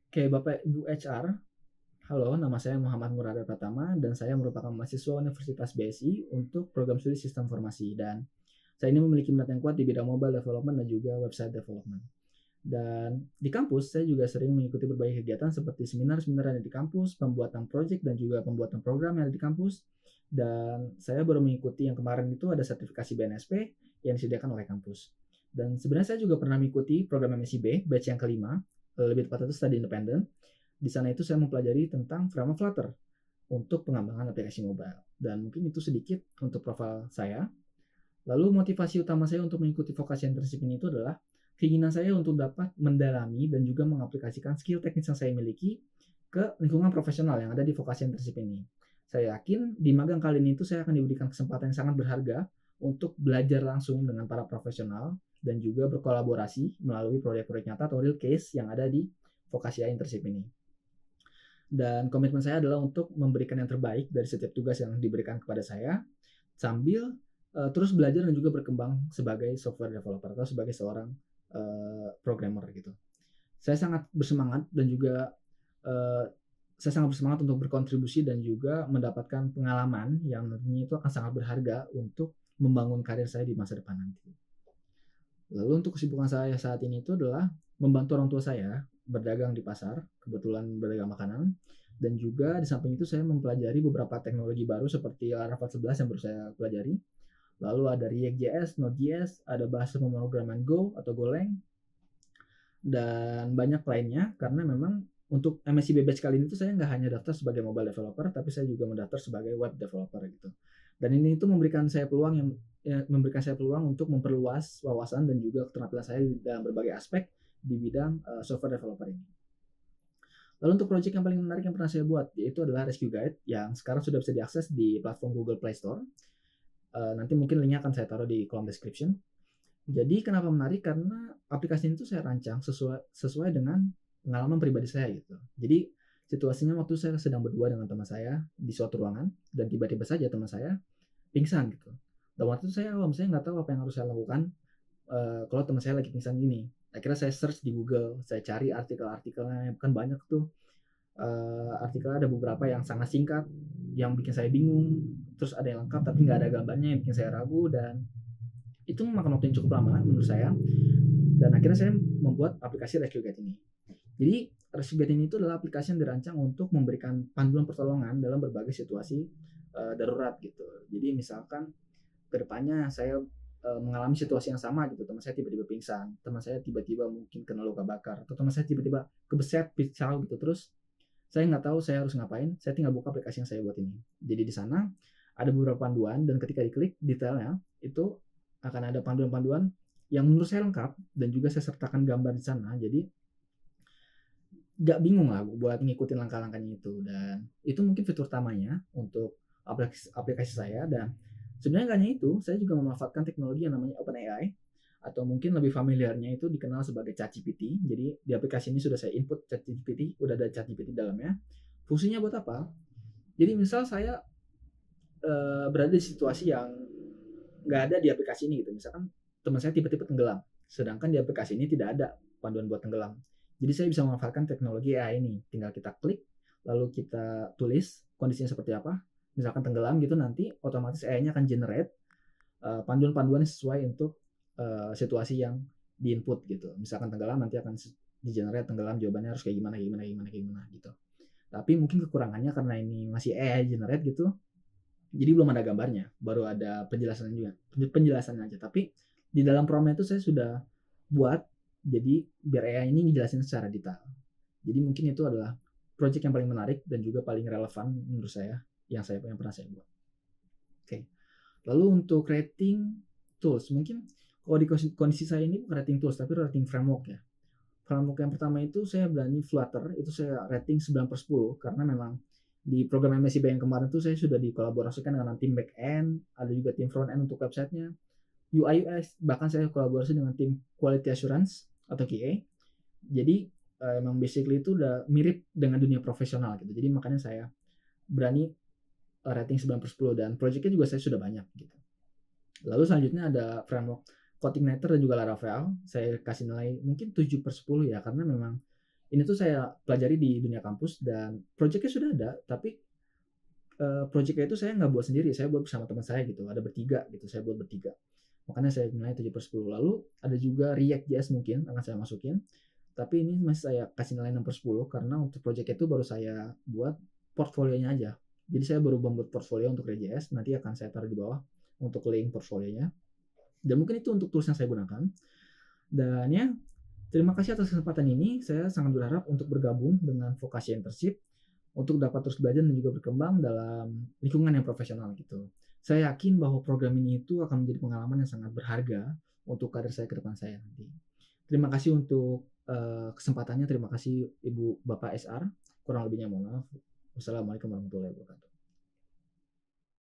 Oke, Bapak Ibu HR, halo, nama saya Muhammad Murada Pratama dan saya merupakan mahasiswa Universitas BSI untuk program studi Sistem Informasi dan saya ini memiliki minat yang kuat di bidang mobile development dan juga website development. Dan di kampus saya juga sering mengikuti berbagai kegiatan seperti seminar-seminar yang ada di kampus, pembuatan project dan juga pembuatan program yang ada di kampus. Dan saya baru mengikuti yang kemarin itu ada sertifikasi BNSP yang disediakan oleh kampus. Dan sebenarnya saya juga pernah mengikuti program MSIB batch yang kelima, lebih tepatnya itu studi independen. Di sana itu saya mempelajari tentang framework Flutter untuk pengembangan aplikasi mobile. Dan mungkin itu sedikit untuk profil saya. Lalu motivasi utama saya untuk mengikuti vokasi internship ini itu adalah keinginan saya untuk dapat mendalami dan juga mengaplikasikan skill teknis yang saya miliki ke lingkungan profesional yang ada di vokasi internship ini. Saya yakin di magang kali ini itu saya akan diberikan kesempatan yang sangat berharga untuk belajar langsung dengan para profesional dan juga berkolaborasi melalui proyek-proyek nyata atau real case yang ada di vokasi internship ini. Dan komitmen saya adalah untuk memberikan yang terbaik dari setiap tugas yang diberikan kepada saya sambil terus belajar dan juga berkembang sebagai software developer atau sebagai seorang programmer gitu. Saya sangat bersemangat dan juga uh, saya sangat bersemangat untuk berkontribusi dan juga mendapatkan pengalaman yang nantinya itu akan sangat berharga untuk membangun karir saya di masa depan nanti. Lalu untuk kesibukan saya saat ini itu adalah membantu orang tua saya berdagang di pasar, kebetulan berdagang makanan, dan juga di samping itu saya mempelajari beberapa teknologi baru seperti Laravel 11 yang baru saya pelajari. Lalu ada React.js, Node.js, ada bahasa pemrograman Go atau Golang, dan banyak lainnya karena memang untuk MSc batch kali ini tuh saya nggak hanya daftar sebagai mobile developer, tapi saya juga mendaftar sebagai web developer gitu. Dan ini itu memberikan saya peluang untuk memperluas wawasan dan juga keterampilan saya dalam berbagai aspek di bidang software developer ini. Lalu untuk project yang paling menarik yang pernah saya buat yaitu adalah Rescue Guide yang sekarang sudah bisa diakses di platform Google Play Store. Nanti mungkin linknya akan saya taruh di kolom description. Jadi kenapa menarik? Karena aplikasi itu saya rancang sesuai dengan pengalaman pribadi saya gitu. Jadi situasinya waktu saya sedang berdua dengan teman saya di suatu ruangan dan tiba-tiba saja teman saya pingsan gitu. Dan waktu itu saya awam, saya nggak tahu apa yang harus saya lakukan kalau teman saya lagi pingsan gini. Akhirnya saya search di Google, saya cari artikel-artikelnya, kan banyak tuh artikelnya ada beberapa yang sangat singkat, yang bikin saya bingung, terus ada yang lengkap tapi nggak ada gambarnya yang bikin saya ragu dan itu memakan waktu yang cukup lama menurut saya dan akhirnya saya membuat aplikasi Rescue Guide ini. Jadi Rescue Guide ini itu adalah aplikasi yang dirancang untuk memberikan panduan pertolongan dalam berbagai situasi darurat gitu. Jadi misalkan kedepannya saya mengalami situasi yang sama gitu, teman saya tiba-tiba pingsan, teman saya tiba-tiba mungkin kena luka bakar, atau teman saya tiba-tiba kebeset pisau gitu, terus saya nggak tahu saya harus ngapain, saya tinggal buka aplikasi yang saya buat ini. Jadi di sana ada beberapa panduan dan ketika diklik detailnya itu akan ada panduan-panduan yang menurut saya lengkap dan juga saya sertakan gambar di sana. Jadi nggak bingung lah buat ngikutin langkah-langkahnya itu dan itu mungkin fitur utamanya untuk aplikasi saya dan sebenarnya nggak hanya itu, saya juga memanfaatkan teknologi yang namanya OpenAI atau mungkin lebih familiarnya itu dikenal sebagai ChatGPT. Jadi di aplikasi ini sudah saya input ChatGPT, udah ada ChatGPT dalamnya. Fungsinya buat apa? Jadi misal saya berada di situasi yang nggak ada di aplikasi ini gitu. Misalkan teman saya tiba-tiba tenggelam, sedangkan di aplikasi ini tidak ada panduan buat tenggelam. Jadi saya bisa memanfaatkan teknologi AI ini. Tinggal kita klik, lalu kita tulis kondisinya seperti apa. Misalkan tenggelam gitu nanti otomatis AI-nya akan generate panduan-panduan sesuai untuk situasi yang di input gitu. Misalkan tenggelam nanti akan di generate tenggelam jawabannya harus kayak gimana gitu. Tapi mungkin kekurangannya karena ini masih AI generate gitu, jadi belum ada gambarnya, baru ada penjelasannya juga, penjelasannya aja. Tapi di dalam prompt itu saya sudah buat jadi biar AI ini ngejelasin secara detail. Jadi mungkin itu adalah project yang paling menarik dan juga paling relevan menurut saya yang pernah saya buat. Oke. Lalu untuk rating tools, mungkin kalau di kondisi saya ini bukan rating tools tapi rating framework ya. Framework yang pertama itu saya berani Flutter, itu saya rating 9/10 karena memang di program MSIB yang kemarin tuh saya sudah dikolaborasikan dengan tim back end, ada juga tim front end untuk websitenya, UI UX, bahkan saya kolaborasi dengan tim quality assurance atau QA. Jadi emang basically itu udah mirip dengan dunia profesional gitu. Jadi makanya saya berani rating 9/10 dan projectnya juga saya sudah banyak gitu. Lalu selanjutnya ada framework CodeIgniter dan juga Laravel. Saya kasih nilai mungkin 7/10 ya karena memang Ini tuh saya pelajari di dunia kampus dan projeknya sudah ada, tapi, projeknya itu saya nggak buat sendiri, saya buat bersama teman saya gitu, ada bertiga gitu, saya buat bertiga. Makanya saya nilai 7/10. Lalu ada juga React.js mungkin akan saya masukin, tapi ini masih saya kasih nilai 6/10 karena untuk project itu baru saya buat portfolionya aja. Jadi saya baru membuat portfolio untuk React.js, nanti akan saya taruh di bawah untuk link portfolionya. Dan mungkin itu untuk tools yang saya gunakan. Dan ya, terima kasih atas kesempatan ini. Saya sangat berharap untuk bergabung dengan Vokasi Internship untuk dapat terus belajar dan juga berkembang dalam lingkungan yang profesional gitu. Saya yakin bahwa program ini itu akan menjadi pengalaman yang sangat berharga untuk karir saya ke depan saya nanti. Terima kasih untuk kesempatannya. Terima kasih Ibu Bapak SR. Kurang lebihnya mohon maaf. Wassalamualaikum warahmatullahi wabarakatuh.